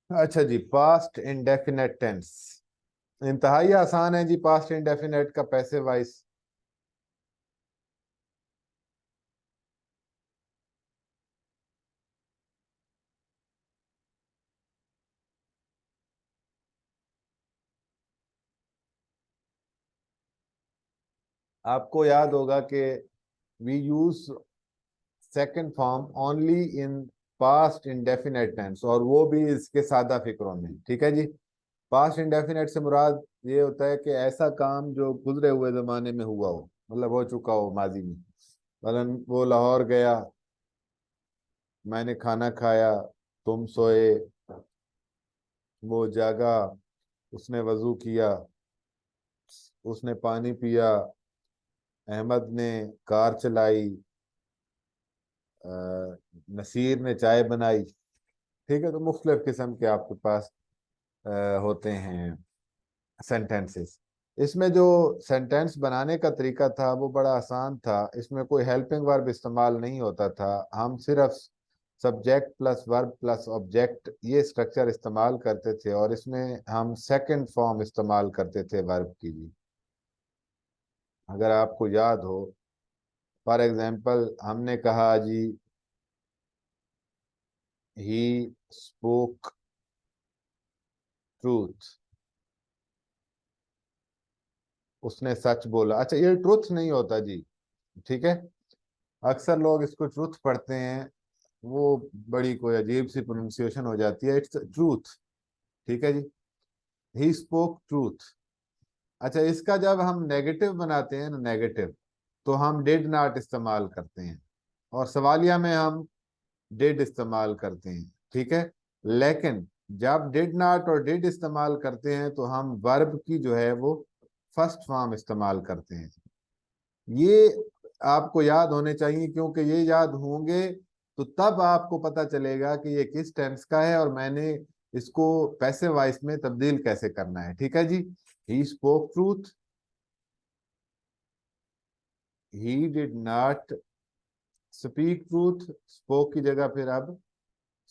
अच्छा जी, past indefinite tense इंतहाई आसान है जी। पास्ट इंडेफिनेट का पैसिव वॉइस आपको याद होगा कि we use second form only in past indefinite tense, और वो भी इसके सादा फिक्रों में। ठीक है जी। पास्ट इंडेफिनेट से मुराद ये होता है कि ऐसा काम जो गुजरे हुए जमाने में हुआ हो, मतलब हो चुका हो माजी में। मसलन वो लाहौर गया, मैंने खाना खाया, तुम सोए, वो जागा, उसने वजू किया, उसने पानी पिया, अहमद ने कार चलाई, अ, नसीर ने चाय बनाई। ठीक है, तो मुख्तलिफ किस्म के आपके पास होते हैं सेंटेंसेस। इसमें जो सेंटेंस बनाने का तरीका था वो बड़ा आसान था। इसमें कोई हेल्पिंग वर्ब इस्तेमाल नहीं होता था। हम सिर्फ subject plus verb plus object ये स्ट्रक्चर इस्तेमाल करते थे, और इसमें हम सेकंड फॉर्म इस्तेमाल करते थे वर्ब की भी। अगर आपको याद हो, फॉर एग्जांपल हमने कहा जी, ही स्पोक ट्रूथ, उसने सच बोला। अच्छा, ये ट्रुथ नहीं होता जी। ठीक है, अक्सर लोग इसको ट्रुथ पढ़ते हैं, वो बड़ी कोई अजीब सी प्रोनाउंसिएशन हो जाती है। Its truth. ठीक है जी, ही स्पोक ट्रूथ। अच्छा, इसका जब हम नेगेटिव बनाते हैं ना, नेगेटिव, तो हम डिड नॉट इस्तेमाल करते हैं, और सवालिया में हम डिड इस्तेमाल करते हैं। ठीक है, लेकिन जब डिड नॉट और डिड इस्तेमाल करते हैं तो हम वर्ब की जो है वो फर्स्ट फॉर्म इस्तेमाल करते हैं। ये आपको याद होने चाहिए, क्योंकि ये याद होंगे तो तब आपको पता चलेगा कि ये किस टेंस का है और मैंने इसको पैसिव वॉइस में तब्दील कैसे करना है। ठीक है जी, he spoke truth, he did not speak truth. Spoke की जगह फिर अब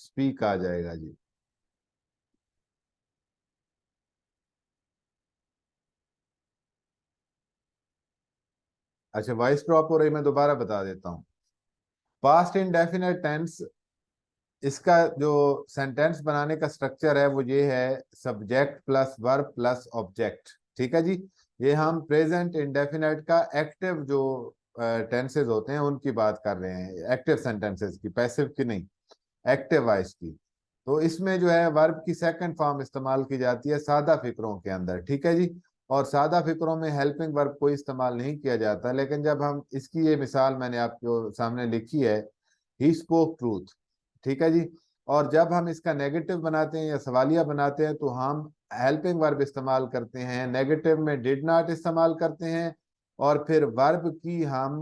स्पीक आ जाएगा जी। अच्छा, वॉइस ड्रॉप हो रही, मैं दोबारा बता देता हूँ। पास्ट इंडेफिनेट टेंस, इसका जो सेंटेंस बनाने का स्ट्रक्चर है वो ये है, subject plus verb plus object. ठीक है जी। ये हम प्रेजेंट इंडेफिनेट का एक्टिव जो टेंसेस होते हैं उनकी बात कर रहे हैं, एक्टिव सेंटेंसेस की, पैसिव की नहीं, एक्टिव वॉइस की। तो इसमें जो है वर्ब की सेकंड फॉर्म इस्तेमाल की जाती है सादा फिक्रों के अंदर। ठीक है जी। और सादा फिक्रों में हेल्पिंग वर्ब कोई इस्तेमाल नहीं किया जाता, लेकिन जब हम इसकी ये मिसाल मैंने आपको सामने लिखी है, ही स्पोक ट्रूथ। ठीक है जी। और जब हम इसका नेगेटिव बनाते हैं या सवालिया बनाते हैं तो हम हेल्पिंग वर्ब इस्तेमाल करते हैं, नेगेटिव में डिड नॉट इस्तेमाल करते हैं, और फिर वर्ब की हम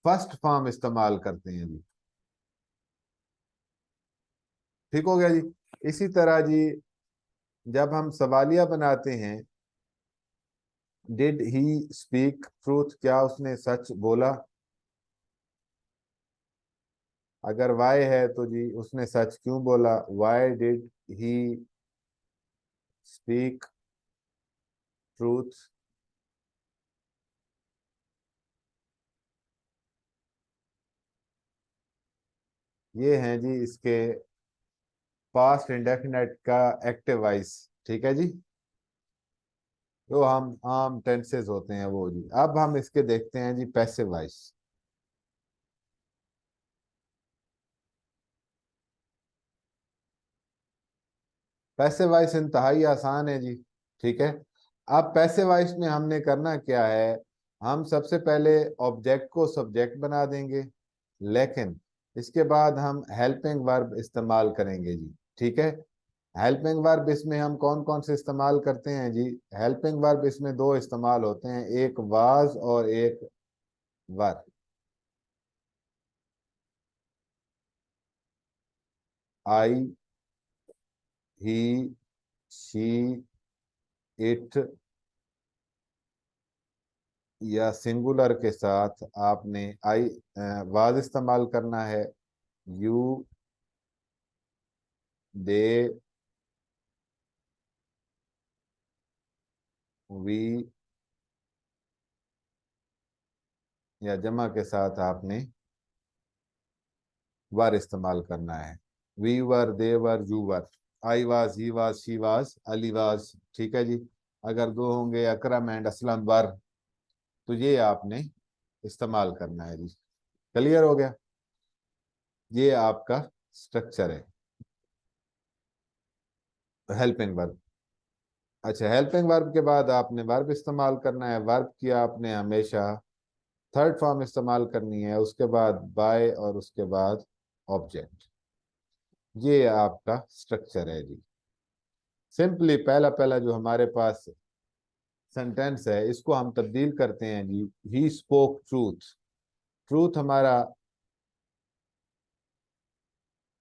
फर्स्ट फॉर्म इस्तेमाल करते हैं जी। ठीक हो गया जी। इसी तरह जी, जब हम सवालिया बनाते हैं, डिड ही स्पीक ट्रूथ, क्या उसने सच बोला? अगर वाई है तो जी उसने सच क्यों बोला, why did he speak truth. ये हैं जी इसके पास्ट इंडेफिनेट का एक्टिव वॉइस। ठीक है जी, जो हम आम टेंसेस होते हैं वो जी। अब हम इसके देखते हैं जी पैसिव वॉइस। पैसिव वॉइस इंतहाई आसान है जी। ठीक है, अब पैसिव वॉइस में हमने करना क्या है, हम सबसे पहले ऑब्जेक्ट को सब्जेक्ट बना देंगे, लेकिन इसके बाद हम हेल्पिंग वर्ब इस्तेमाल करेंगे जी। ठीक है, हेल्पिंग वर्ब इसमें हम कौन कौन से इस्तेमाल करते हैं जी? हेल्पिंग वर्ब इसमें दो इस्तेमाल होते हैं, एक वाज और एक वर। आई, ही, शी, इट, या सिंगुलर के साथ आपने आई वाज इस्तेमाल करना है। यू, दे, वी या जमा के साथ आपने वर इस्तेमाल करना है। We were, they were, you were, I was, he was, she was, Ali was. ठीक है जी। अगर दो होंगे, अकरम एंड असलम वर, तो ये आपने इस्तेमाल करना है जी। क्लियर हो गया? ये आपका स्ट्रक्चर है हेल्पिंग वर्ब। अच्छा, हेल्पिंग वर्ब के बाद आपने वर्ब इस्तेमाल करना है। वर्ब की आपने हमेशा थर्ड फॉर्म इस्तेमाल करनी है, उसके बाद बाय और उसके बाद ऑब्जेक्ट। ये आपका स्ट्रक्चर है जी। सिंपली पहला पहला जो हमारे पास सेंटेंस है, इसको हम तब्दील करते हैं जी। He spoke truth. ट्रूथ हमारा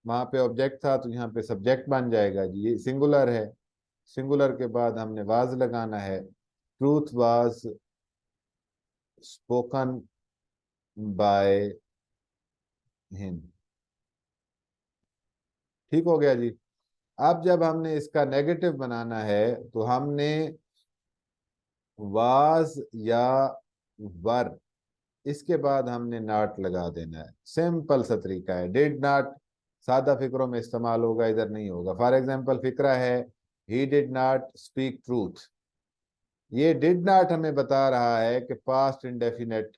वहां पे ऑब्जेक्ट था, तो यहाँ पे सब्जेक्ट बन जाएगा जी। ये सिंगुलर है। सिंगुलर के बाद हमने वाज लगाना है। Truth was spoken by him. ठीक हो गया जी। अब जब हमने इसका नेगेटिव बनाना है, तो हमने वाज या वर, इसके बाद हमने नॉट लगा देना है। सिंपल सा तरीका है। डिड नॉट सादा फिक्रों में इस्तेमाल होगा, इधर नहीं होगा। फॉर एग्जांपल फिक्रा है, ही डिड नॉट स्पीक ट्रूथ। ये डिड नॉट हमें बता रहा है कि पास्ट इंडेफिनेट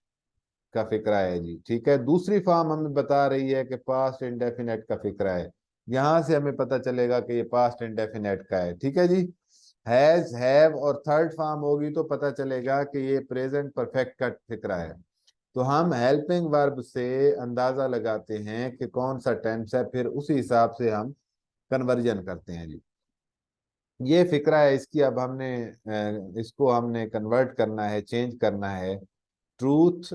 का फिक्रा है जी। ठीक है। दूसरी फॉर्म हमें बता रही है कि पास्ट इंडेफिनेट का फिक्रा है। यहां से हमें पता चलेगा कि ये पास्ट इंडेफिनेट का है। ठीक है जी। हैज, हैव और थर्ड फॉर्म होगी तो पता चलेगा कि ये प्रेजेंट परफेक्ट का फिक्रा है। तो हम हेल्पिंग वर्ब से अंदाजा लगाते हैं कि कौन सा टेंस है, फिर उसी हिसाब से हम कन्वर्जन करते हैं जी। ये फिक्रा है इसकी। अब हमने इसको हमने कन्वर्ट करना है, चेंज करना है। ट्रूथ,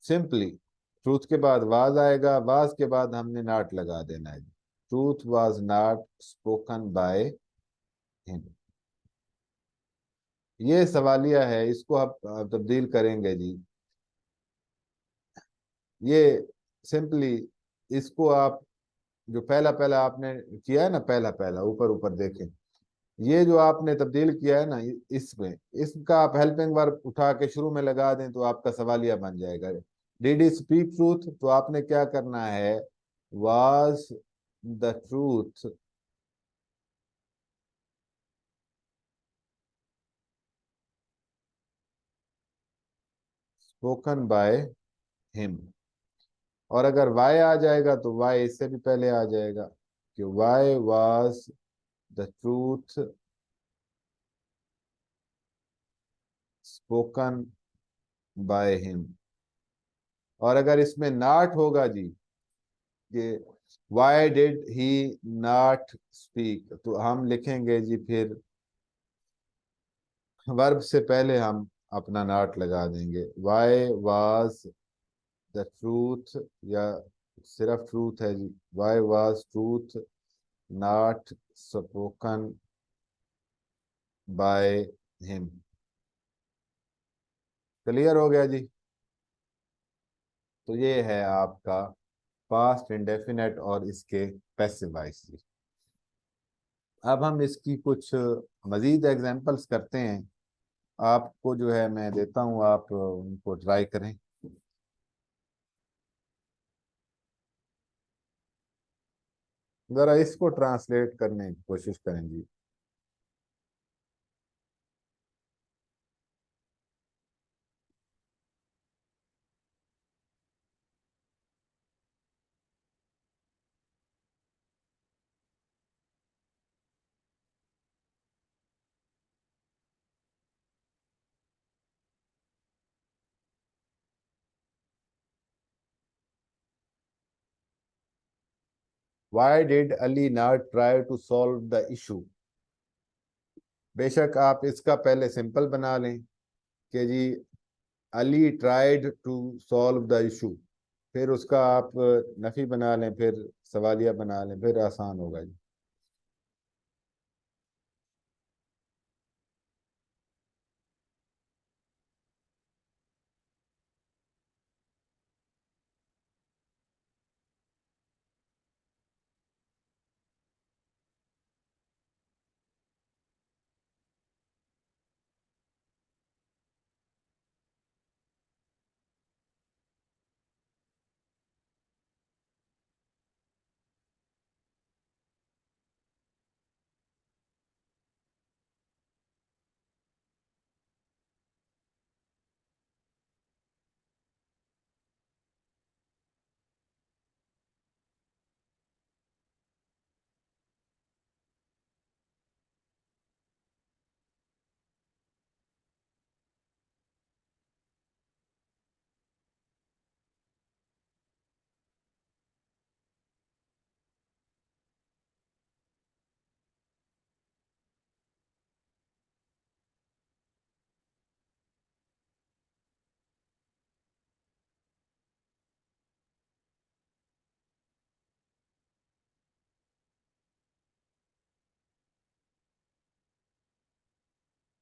सिंपली ट्रूथ के बाद वाज आएगा, वाज के बाद हमने नॉट लगा देना है। Truth was not spoken by him. ये सवालिया है, इसको आप तब्दील करेंगे जी। ये सिंपली इसको आप जो पहला पहला आपने किया है ना, पहला पहला ऊपर ऊपर देखें, ये जो आपने तब्दील किया है ना, इसमें इसका आप हेल्पिंग वर्ब उठा के शुरू में लगा दें तो आपका सवालिया बन जाएगा। डिड ही स्पीक ट्रूथ, तो आपने क्या करना है, was the truth spoken by him. और अगर वाई आ जाएगा तो वाई इससे भी पहले आ जाएगा कि why was the truth spoken by him. और अगर इसमें नॉट होगा जी, कि why did he not speak, तो हम लिखेंगे जी फिर वर्ब से पहले हम अपना नॉट लगा देंगे। वाई वाज द ट्रूथ, या सिर्फ ट्रूथ है जी, why was truth not spoken by him. Clear हो गया जी। तो ये है आपका पास्ट इंडेफिनेट और इसके पैसिव वॉइस जी। अब हम इसकी कुछ मजीद एग्जांपल्स करते हैं। आपको जो है मैं देता हूँ, आप उनको ट्राई करें। जरा इसको ट्रांसलेट करने की कोशिश करें जी। Why did Ali not try to solve the issue? बेशक आप इसका पहले सिंपल बना लें कि जी Ali tried to solve the issue, फिर उसका आप नफी बना लें, फिर सवालिया बना लें, फिर आसान होगा जी।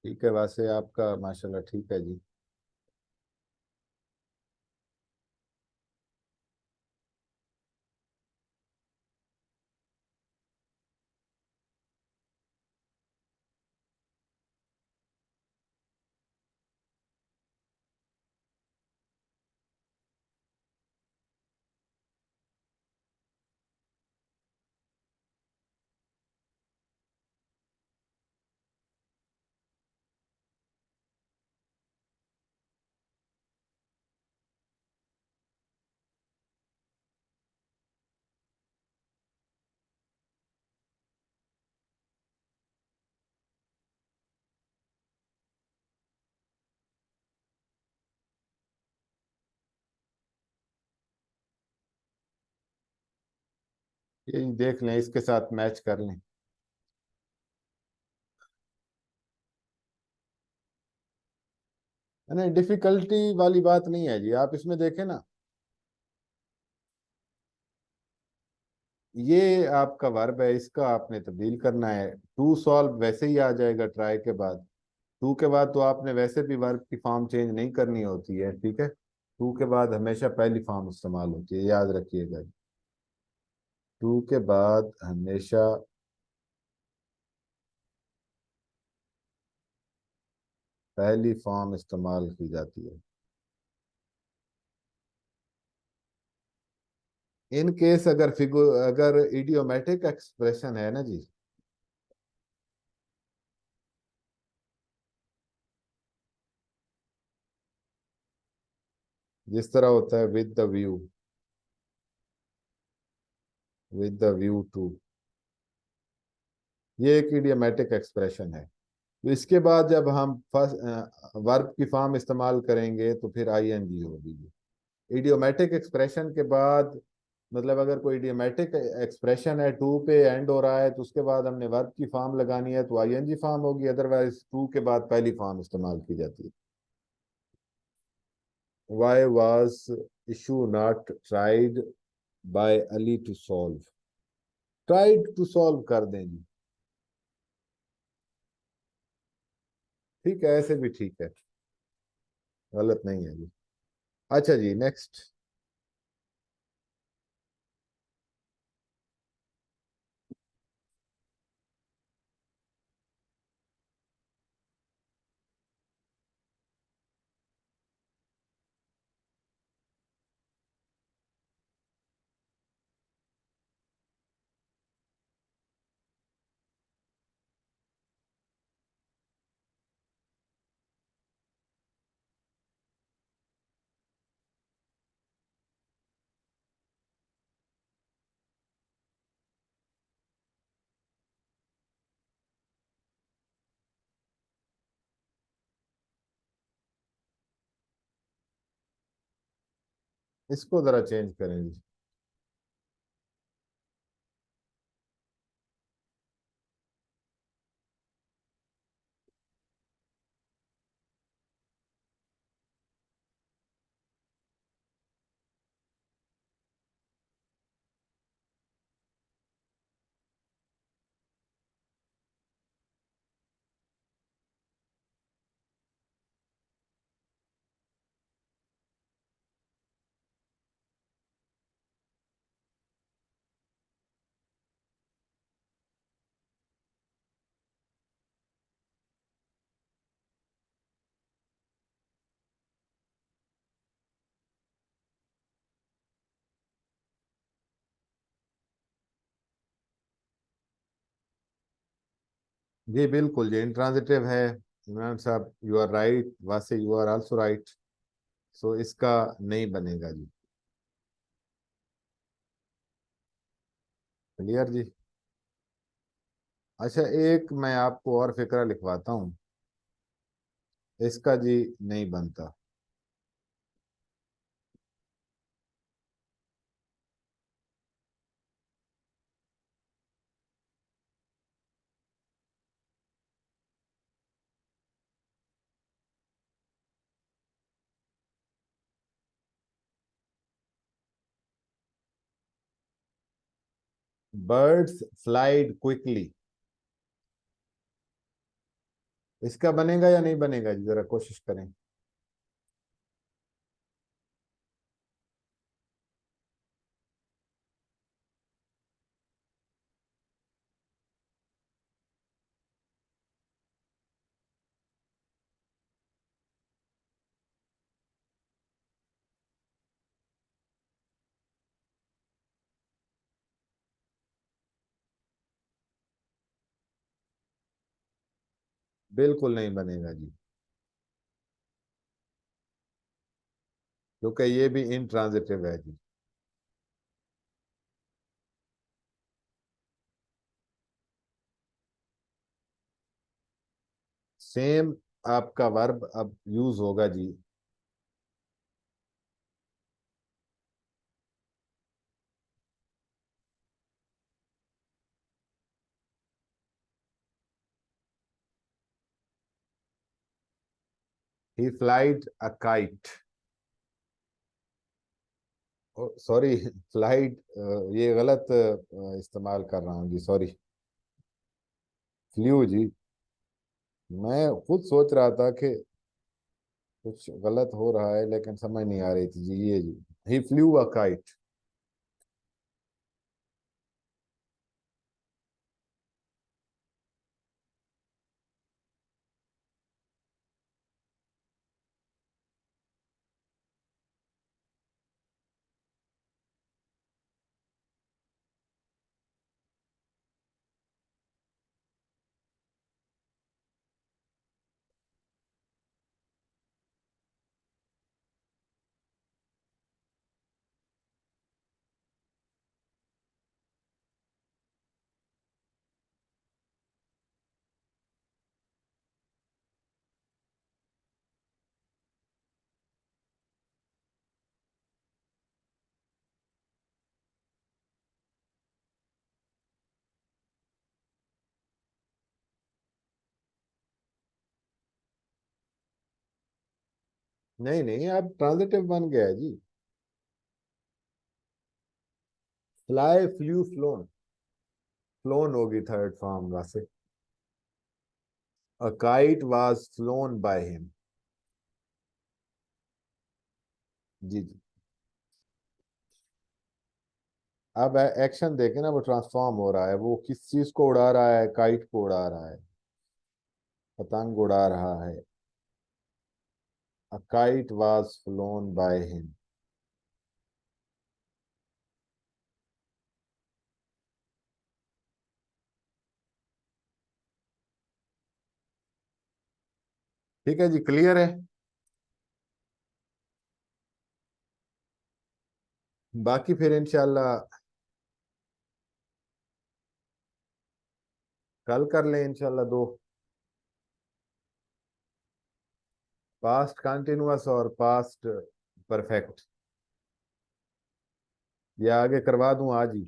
ठीक है, वैसे आपका माशाल्लाह ठीक है जी। ये देख लें, इसके साथ मैच कर लें। नहीं, डिफिकल्टी वाली बात नहीं है जी, आप इसमें देखें ना। ये आपका वर्ब है, इसका आपने तब्दील करना है। टू सॉल्व वैसे ही आ जाएगा ट्राई के बाद। टू के बाद तो आपने वैसे भी वर्ब की फॉर्म चेंज नहीं करनी होती है, ठीक है। टू के बाद हमेशा पहली फॉर्म इस्तेमाल होती है, याद रखिएगा। टू के बाद हमेशा पहली फॉर्म इस्तेमाल की जाती है। इन केस अगर फिगर, अगर इडियोमेटिक एक्सप्रेशन है ना जी, जिस तरह होता है विद द व्यू टू, ये एक इडियोमेटिक एक्सप्रेशन है। तो इसके बाद जब हम फर्स्ट वर्ब की फॉर्म इस्तेमाल करेंगे तो फिर आईएनजी होगी। इडियोमेटिक एक्सप्रेशन के बाद, मतलब अगर कोई इडियोमेटिक एक्सप्रेशन है, टू पे एंड हो रहा है, तो उसके बाद हमने वर्ब की फॉर्म लगानी है तो आईएनजी फॉर्म होगी, अदरवाइज टू के बाद पहली फॉर्म इस्तेमाल की जाती है। Why was issue not tried by Ali to solve. Tried to solve कर दें जी, ठीक है, ऐसे भी ठीक है, गलत नहीं है जी। अच्छा जी, नेक्स्ट। इसको जरा चेंज करें जी। जी बिल्कुल जी, इंट्रांजिटिव है। इमरान साहब, you are right, whereas you are also right. So इसका नहीं बनेगा जी। क्लियर जी। अच्छा, एक मैं आपको और फिक्रा लिखवाता हूँ, इसका जी नहीं बनता। Birds flied quickly. इसका बनेगा या नहीं बनेगा जी, जरा कोशिश करें। बिल्कुल नहीं बनेगा जी, क्योंकि ये भी इंट्रांजिटिव है जी। सेम आपका वर्ब अब यूज होगा जी। He flied a kite. Sorry, flight, ये गलत इस्तेमाल कर रहा हूँ जी, सॉरी। फ्लू जी। मैं खुद सोच रहा था कि कुछ गलत हो रहा है, लेकिन समझ नहीं आ रही थी जी, ये जी। ही फ्लू अ काइट। नहीं नहीं, अब ट्रांजिटिव बन गया है जी। Fly, flew, flown. फ्लोन होगी थर्ड फॉर्म वैसे। A kite was flown by him. जी जी। अब एक्शन देखे ना, वो ट्रांसफॉर्म हो रहा है, वो किस चीज को उड़ा रहा है, काइट को उड़ा रहा है, पतंग उड़ा रहा है। अ kite was flown by him. ठीक है जी, क्लियर है। बाकी फिर इंशाल्लाह कल कर लें इंशाल्लाह दो। पास्ट कंटिन्यूअस और पास्ट परफेक्ट। या आगे करवा दूं आज ही।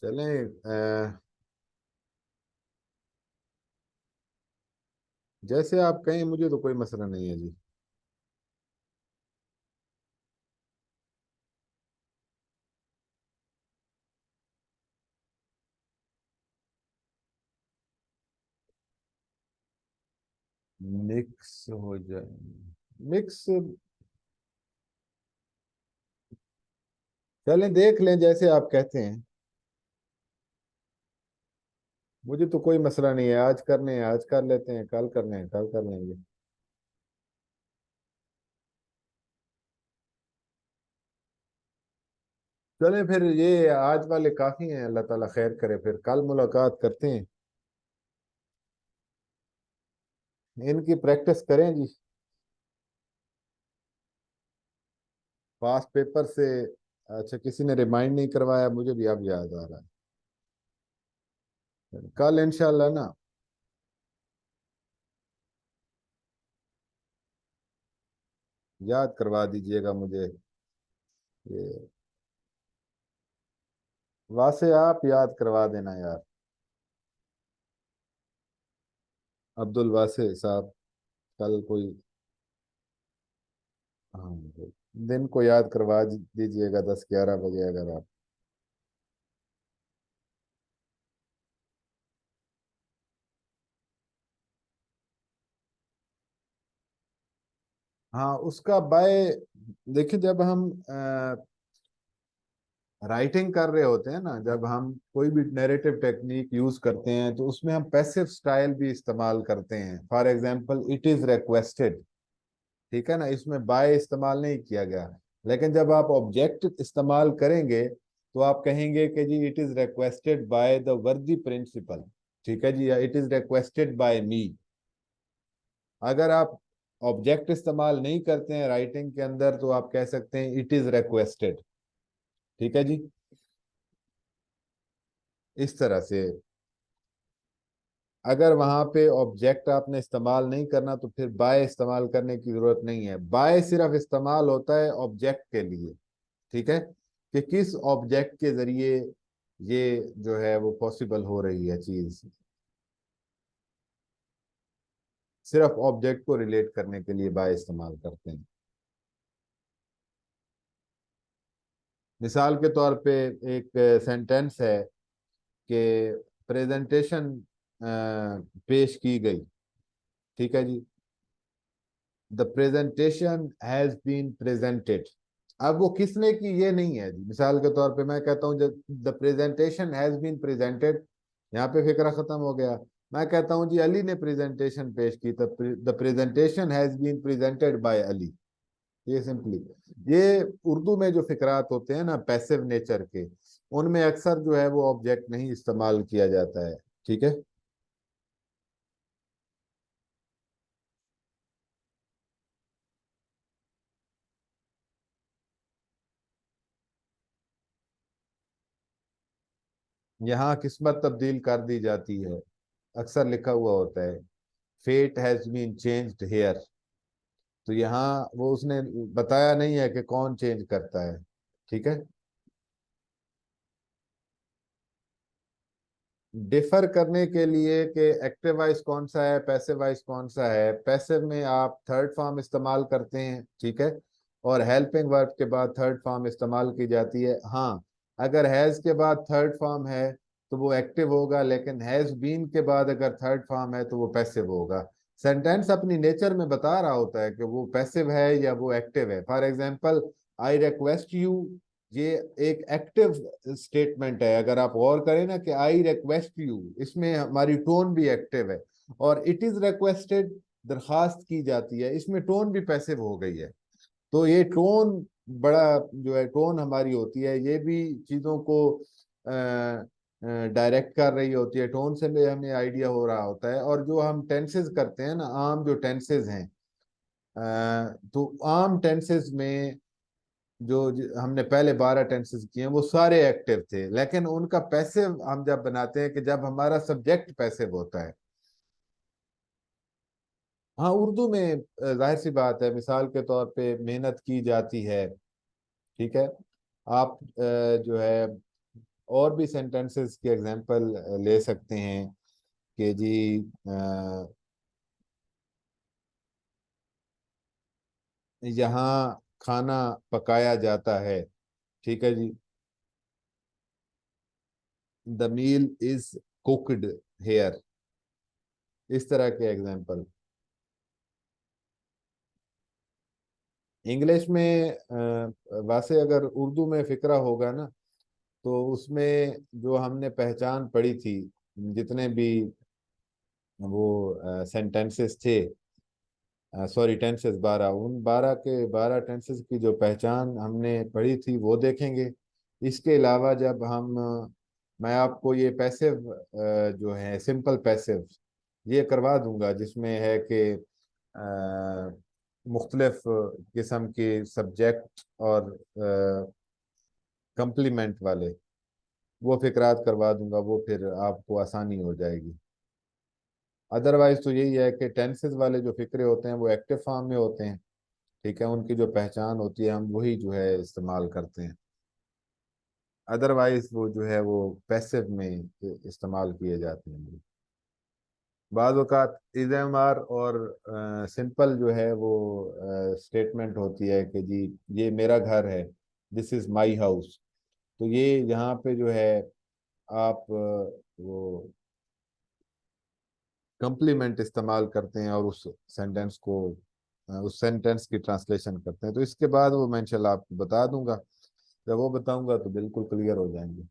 चलें, जैसे आप कहें, मुझे तो कोई मसला नहीं है जी। मिक्स हो जाए, मिक्स। चलें देख लें, जैसे आप कहते हैं। मुझे तो कोई मसला नहीं है, आज करने हैं आज कर लेते हैं, कल करने हैं कल कर लेंगे। चलें फिर, ये आज वाले काफी हैं, अल्लाह ताला खैर करे, फिर कल मुलाकात करते हैं। इनकी प्रैक्टिस करें जी। पास पेपर से। अच्छा, किसी ने रिमाइंड नहीं करवाया, मुझे भी अब याद आ रहा है। कल इंशाल्लाह ना। याद करवा दीजिएगा मुझे ये। वासे आप याद करवा देना यार। अब्दुल वासे साहब, कल कोई, हाँ, दिन को याद करवा दीजिएगा 10-11 बजे अगर आप। हाँ उसका बाय, देखिए जब हम राइटिंग कर रहे होते हैं ना, जब हम कोई भी नैरेटिव टेक्निक यूज करते हैं तो उसमें हम पैसिव स्टाइल भी इस्तेमाल करते हैं। For example it is requested, ठीक है ना, इसमें बाय इस्तेमाल नहीं किया गया। लेकिन जब आप ऑब्जेक्ट इस्तेमाल करेंगे तो आप कहेंगे कि जी it is requested by the worthy principal, ठीक है जी, या it is requested by me. अगर आप ऑब्जेक्ट इस्तेमाल नहीं करते हैं राइटिंग के अंदर तो आप कह सकते हैं इट इज रिक्वेस्टेड, ठीक है जी। इस तरह से अगर वहां पे ऑब्जेक्ट आपने इस्तेमाल नहीं करना तो फिर बाय इस्तेमाल करने की जरूरत नहीं है। बाय सिर्फ इस्तेमाल होता है ऑब्जेक्ट के लिए, ठीक है, कि किस ऑब्जेक्ट के जरिए ये जो है वो पॉसिबल हो रही है चीज, सिर्फ ऑब्जेक्ट को रिलेट करने के लिए बाय इस्तेमाल करते हैं। मिसाल के तौर पे एक सेंटेंस है कि प्रेजेंटेशन पेश की गई, ठीक है जी, the presentation has been presented. अब वो किसने की ये नहीं है जी। मिसाल के तौर पे मैं कहता हूँ जब the presentation has been presented, यहाँ पे फिक्रा खत्म हो गया। मैं कहता हूँ जी अली ने प्रेजेंटेशन पेश की, the presentation has been presented by Ali. ये सिंपली, ये उर्दू में जो फिक्रात होते हैं ना पैसिव नेचर के, उनमें अक्सर जो है वो ऑब्जेक्ट नहीं इस्तेमाल किया जाता है, ठीक है। यहाँ किस्मत तब्दील कर दी जाती है, अक्सर लिखा हुआ होता है fate has been changed here. तो यहाँ वो उसने बताया नहीं है कि कौन चेंज करता है, ठीक है। डिफर करने के लिए कि एक्टिव वॉइस कौन सा है पैसिव वॉइस कौन सा है, पैसिव में आप थर्ड फॉर्म इस्तेमाल करते हैं, ठीक है, और हेल्पिंग वर्ब के बाद थर्ड फॉर्म इस्तेमाल की जाती है। हाँ, अगर हैज के बाद थर्ड फॉर्म है तो वो एक्टिव होगा, लेकिन हैज बीन के बाद अगर थर्ड फॉर्म है तो वो पैसिव होगा। सेंटेंस अपनी नेचर में बता रहा होता है कि वो पैसिव है या वो एक्टिव है। For example I request you, ये एक एक्टिव स्टेटमेंट है। अगर आप गौर करें ना कि आई रिक्वेस्ट यू, इसमें हमारी टोन भी एक्टिव है। और इट इज रिक्वेस्टेड, दरखास्त की जाती है, इसमें टोन भी पैसिव हो गई है। तो ये टोन बड़ा जो है टोन हमारी होती है, ये भी चीज़ों को डायरेक्ट कर रही होती है। टोन से भी हमें आइडिया हो रहा होता है। और जो हम टेंसेज करते हैं ना, आम जो टेंसेज हैं, तो आम टेंसेज में हमने पहले 12 टेंसेस किए हैं वो सारे एक्टिव थे, लेकिन उनका पैसिव हम जब बनाते हैं कि जब हमारा सब्जेक्ट पैसिव होता है। हाँ उर्दू में जाहिर सी बात है, मिसाल के तौर पे मेहनत की जाती है, ठीक है। आप जो है और भी सेंटेंसेस की एग्जांपल ले सकते हैं कि जी यहाँ खाना पकाया जाता है, ठीक है जी, the meal is cooked here. इस तरह के एग्जांपल। इंग्लिश में वैसे अगर उर्दू में फिक्रा होगा ना तो उसमें जो हमने पहचान पढ़ी थी, जितने भी वो सेंटेंसेस थे, सॉरी टेंसेस 12, उन 12 के 12 टेंसेस की जो पहचान हमने पढ़ी थी वो देखेंगे। इसके अलावा जब हम मैं आपको ये पैसिव जो है सिंपल पैसिव ये करवा दूंगा, जिसमें है कि मुख्तलिफ किस्म के सब्जेक्ट और कंप्लीमेंट वाले, वो फिक्रात करवा दूंगा, वो फिर आपको आसानी हो जाएगी। अदरवाइज तो यही है कि टेंसेस वाले जो फिक्रे होते हैं वो एक्टिव फॉर्म में होते हैं, ठीक है, उनकी जो पहचान होती है हम वही जो है इस्तेमाल करते हैं। अदरवाइज वो जो है वो पैसिव में इस्तेमाल किए जाते हैं। बाद औक़ात इज़ेमार और सिंपल जो है वो स्टेटमेंट होती है कि जी ये मेरा घर है, दिस इज़ माई हाउस। तो ये यहाँ पे जो है आप वो कम्प्लीमेंट इस्तेमाल करते हैं और उस सेंटेंस को उस सेंटेंस की ट्रांसलेशन करते हैं। तो इसके बाद वो मैं इंशाल्लाह आपको बता दूंगा, जब वो बताऊंगा तो बिल्कुल क्लियर हो जाएंगे।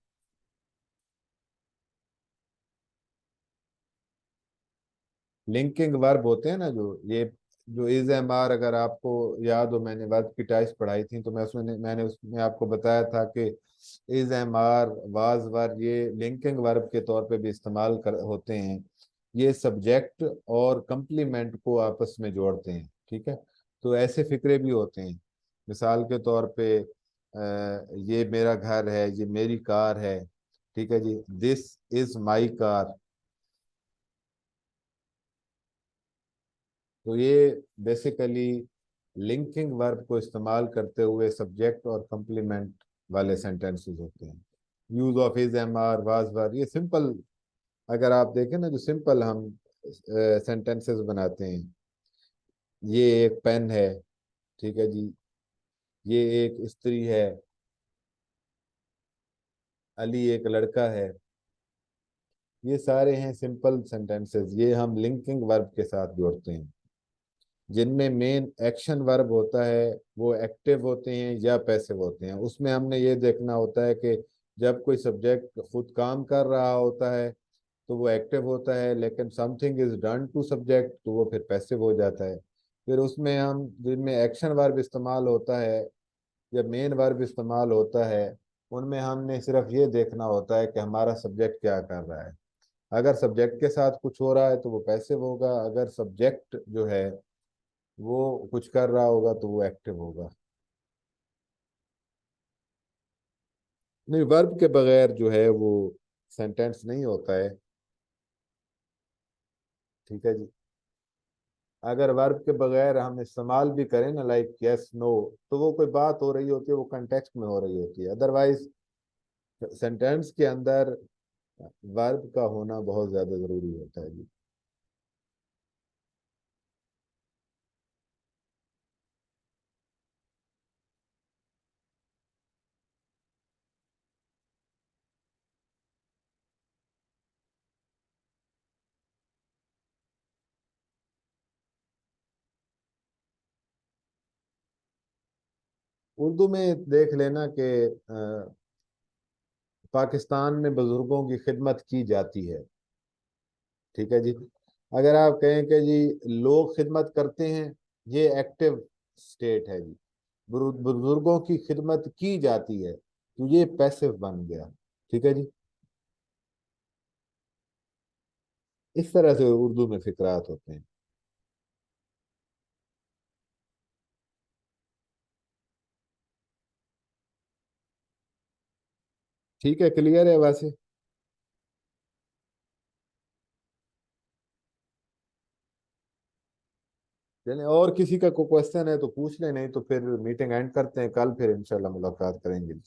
लिंकिंग वर्ब होते हैं ना, जो इज एम आर, अगर आपको याद हो मैंने वर्ब की टाइप्स पढ़ाई थी तो मैंने उसमें आपको बताया था कि is am are, was verb, ये लिंकिंग वर्ब के तौर पे भी होते हैं। ये सब्जेक्ट और कंप्लीमेंट को आपस में जोड़ते हैं, ठीक है। तो ऐसे फिक्रे भी होते हैं। मिसाल के तौर पे ये मेरा घर है, ये मेरी कार है, ठीक है जी, दिस इज माई कार। तो ये बेसिकली लिंकिंग वर्ब को इस्तेमाल करते हुए सब्जेक्ट और कंप्लीमेंट वाले सेंटेंसेस होते हैं। Use of is, am are, was were, ये सिंपल, अगर आप देखें ना जो सिंपल हम सेंटेंसेस बनाते हैं, ये एक पेन है, ठीक है जी, ये एक स्त्री है, अली एक लड़का है, ये सारे हैं सिंपल सेंटेंसेस, ये हम लिंकिंग वर्ब के साथ जोड़ते हैं। जिनमें मेन एक्शन वर्ब होता है वो एक्टिव होते हैं या पैसिव होते हैं। उसमें हमने ये देखना होता है कि जब कोई सब्जेक्ट खुद काम कर रहा होता है तो वो एक्टिव होता है, लेकिन something is done to subject तो वो फिर पैसिव हो जाता है। फिर उसमें हम जिनमें एक्शन वर्ब इस्तेमाल होता है या मेन वर्ब इस्तेमाल होता है, उनमें हमने सिर्फ ये देखना होता है कि हमारा सब्जेक्ट क्या कर रहा है। अगर सब्जेक्ट के साथ कुछ हो रहा है तो वो पैसिव होगा, अगर सब्जेक्ट जो है वो कुछ कर रहा होगा तो वो एक्टिव होगा। नहीं, वर्ब के बगैर जो है वो सेंटेंस नहीं होता है, ठीक है जी। अगर वर्ब के बगैर हम इस्तेमाल भी करें ना, लाइक यस नो, तो वो कोई बात हो रही होती है, वो कंटेक्स्ट में हो रही होती है। अदरवाइज सेंटेंस के अंदर वर्ब का होना बहुत ज्यादा जरूरी होता है जी। उर्दू में देख लेना कि पाकिस्तान में बुजुर्गों की खिदमत की जाती है, ठीक है जी। अगर आप कहें कि जी लोग खिदमत करते हैं, ये एक्टिव स्टेट है जी। बुजुर्गों की खिदमत की जाती है तो ये पैसिव बन गया, ठीक है जी। इस तरह से उर्दू में फिक्रात होते हैं। ठीक है, क्लियर है वैसे। चलिए, और किसी का कोई क्वेश्चन है तो पूछ ले, नहीं तो फिर मीटिंग एंड करते हैं, कल फिर इंशाल्लाह मुलाकात करेंगे।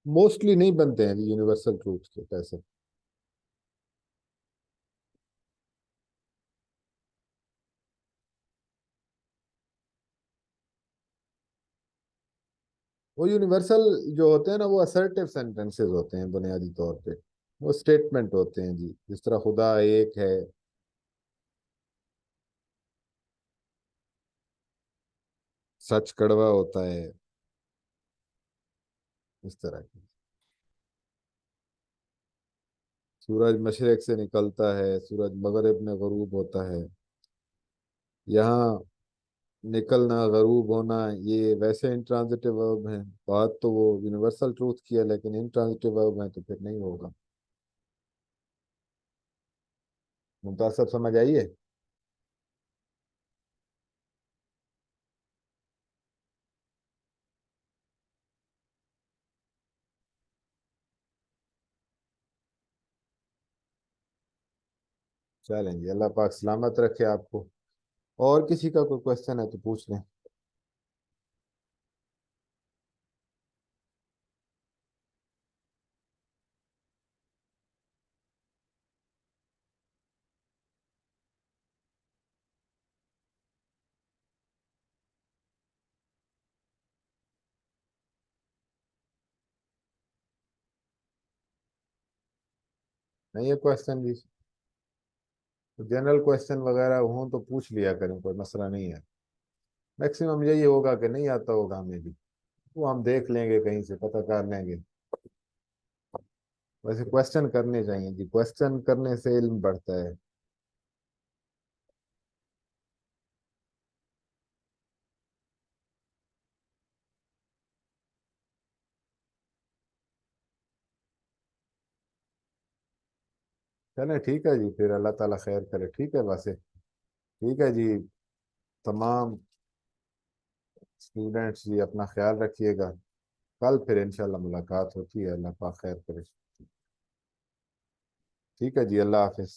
मोस्टली नहीं बनते हैं यूनिवर्सल ट्रूथ के पैसे। वो यूनिवर्सल जो होते हैं ना, वो असर्टिव सेंटेंसेस होते हैं बुनियादी तौर पे। वो स्टेटमेंट होते हैं जी, जिस तरह खुदा एक है, सच कड़वा होता है, इस तरह की। सूरज मशरक से निकलता है, सूरज मगरिब में गरूब होता है। यहाँ निकलना, गरूब होना, ये वैसे इंट्रांजिटिव वर्ब हैं। बात तो वो यूनिवर्सल ट्रूथ की है, लेकिन इंट्रांजिटिव वर्ब है तो फिर नहीं होगा। मुमताज, सब समझ आई है? चलें जी, अल्लाह पाक सलामत रखे आपको। और किसी का कोई क्वेश्चन है तो पूछ लें। नहीं, ये क्वेश्चन जी जनरल क्वेश्चन वगैरह हो तो पूछ लिया करें, कोई मसला नहीं है। मैक्सिमम यही होगा कि नहीं आता होगा हमें भी, वो हम देख लेंगे, कहीं से पता कर लेंगे। वैसे क्वेश्चन करने चाहिए जी, क्वेश्चन करने से इल्म बढ़ता है। चलें ठीक है जी, फिर अल्लाह ताला खैर करे। ठीक है वैसे, ठीक है जी। तमाम स्टूडेंट्स जी अपना ख्याल रखिएगा। कल फिर इंशाल्लाह मुलाकात होती है, अल्लाह पाक खैर करे। ठीक है जी, अल्लाह हाफिज।